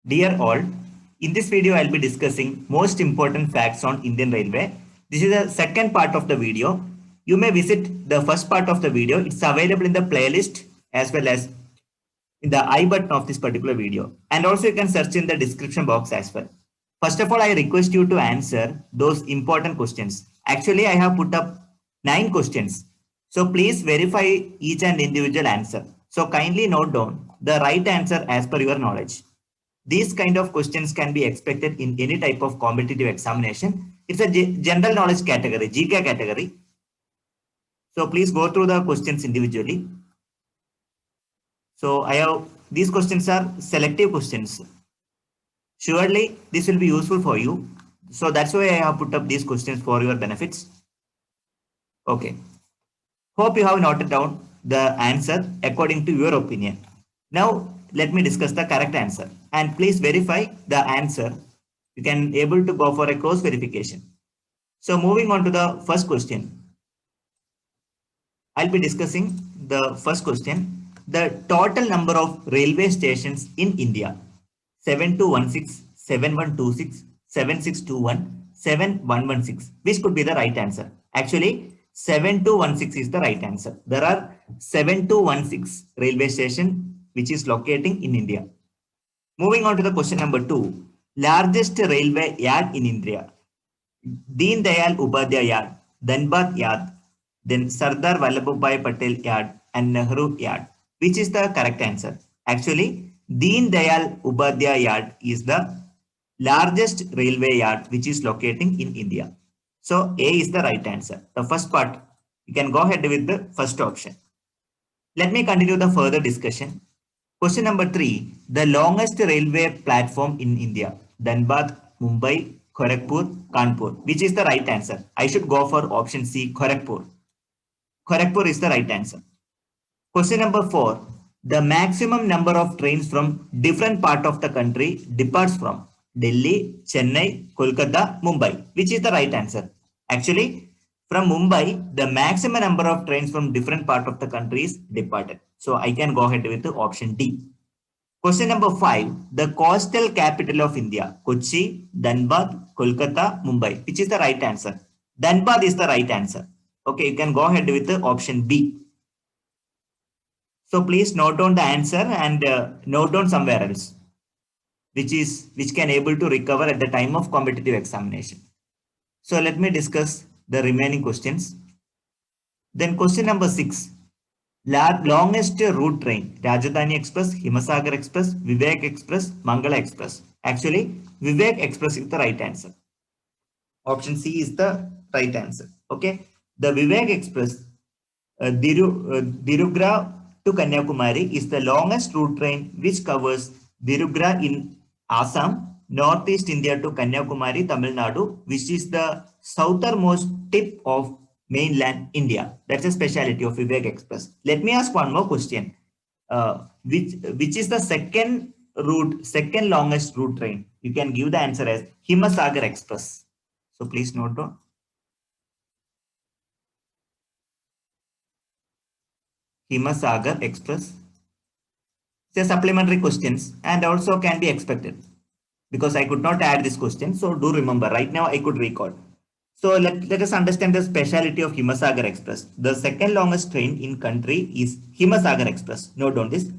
Dear all, in this video I'll be discussing most important facts on Indian Railway. This is the second part of the video. You may visit the first part of the video. It's available in the playlist as well as in the I button of this particular video. And also you can search in the description box as well. First of all, I request you to answer those important questions. Actually, I have put up 9 questions. So please verify each and individual answer. So kindly note down the right answer as per your knowledge. These kind of questions can be expected in any type of competitive examination. It's a general knowledge category, GK category. So please go through the questions individually. So these questions are selective questions. Surely this will be useful for you. So that's why I have put up these questions for your benefits. Okay. Hope you have noted down the answer according to your opinion. Now let me discuss the correct answer and please verify the answer. You can able to go for a cross verification. So moving on to the first question. I'll be discussing the first question. The total number of railway stations in India. 7216, 7126, 7621, 7116. Which could be the right answer? Actually, 7216 is the right answer. There are 7216 railway station which is locating in India. Moving on to the question number 2. Largest railway yard in India. Deen Dayal Upadhyaya Yard, Dhanbad Yard, then Sardar Vallabhbhai Patel Yard and Nehru Yard. Which is the correct answer? Actually, Deen Dayal Upadhyaya Yard is the largest railway yard which is locating in India. So A is the right answer. The first part, you can go ahead with the first option. Let me continue the further discussion. Question number 3. The longest railway platform in India. Dhanbad, Mumbai, Kharagpur, Kanpur. Which is the right answer? I should go for option C, Kharagpur. Kharagpur is the right answer. Question number 4. The maximum number of trains from different part of the country departs from Delhi, Chennai, Kolkata, Mumbai. Which is the right answer? Actually, from Mumbai, the maximum number of trains from different part of the country is departed. So I can go ahead with the option D. Question number 5. The coastal capital of India. Kochi, Dhanbad, Kolkata, Mumbai. Which is the right answer? Dhanbad is the right answer. Okay, you can go ahead with the option B. So please note down the answer and note down somewhere else, which can able to recover at the time of competitive examination. So let me discuss the remaining questions. Then question number 6. Longest route train. Rajdhani Express, Himasagar Express, Vivek Express, Mangala Express. Actually, Vivek Express is the right answer. Option C is the right answer. Okay. The Vivek Express, Dirugra to Kanyakumari is the longest route train which covers Dirugra in Assam, Northeast India to Kanyakumari, Tamil Nadu, which is the southernmost tip of mainland India. That's a speciality of Vivek Express. Let me ask one more question. Which is the second longest route train? You can give the answer as Himasagar Express. So please note down. Himasagar Express. It's a supplementary questions and also can be expected because I could not add this question. So do remember, right now I could record. So let us understand the speciality of Himasagar Express. The second longest train in country is Himasagar Express. Note down this,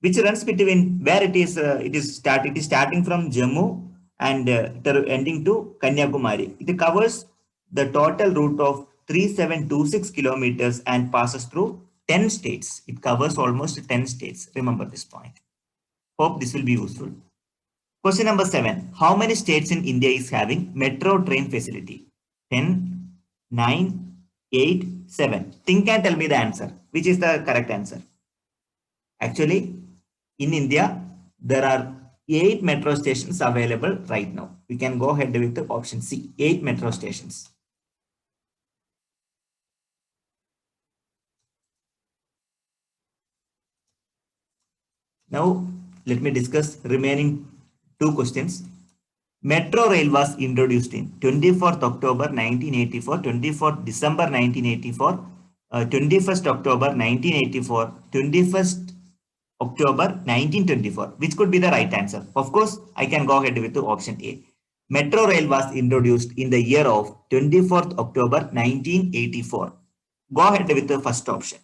which runs between where it is starting from Jammu and ending to Kanyakumari. It covers the total route of 3726 kilometers and passes through 10 states. It covers almost 10 states. Remember this point. Hope this will be useful. Question number 7. How many states in India is having metro train facility? 10, 9, 8, 7. Think and tell me the answer. Which is the correct answer? Actually, in India, there are 8 metro stations available right now. We can go ahead with the option C. 8 metro stations. Now, let me discuss remaining 2 questions. Metro rail was introduced in 24th October 1984, 24th December 1984, 21st October 1984, 21st October 1924, which could be the right answer. Of course, I can go ahead with the option A. Metro rail was introduced in the year of 24th October 1984. Go ahead with the first option.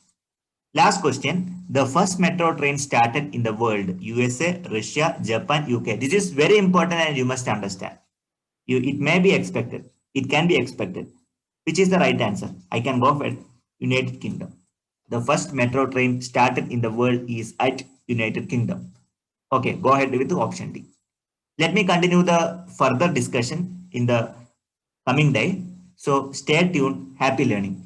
Last question. The first metro train started in the world: USA, Russia, Japan, UK. This is very important and you must understand. It may be expected. It can be expected. Which is the right answer? I can go with United Kingdom. The first metro train started in the world is at United Kingdom. Okay, go ahead with the option D. Let me continue the further discussion in the coming day. So stay tuned. Happy learning.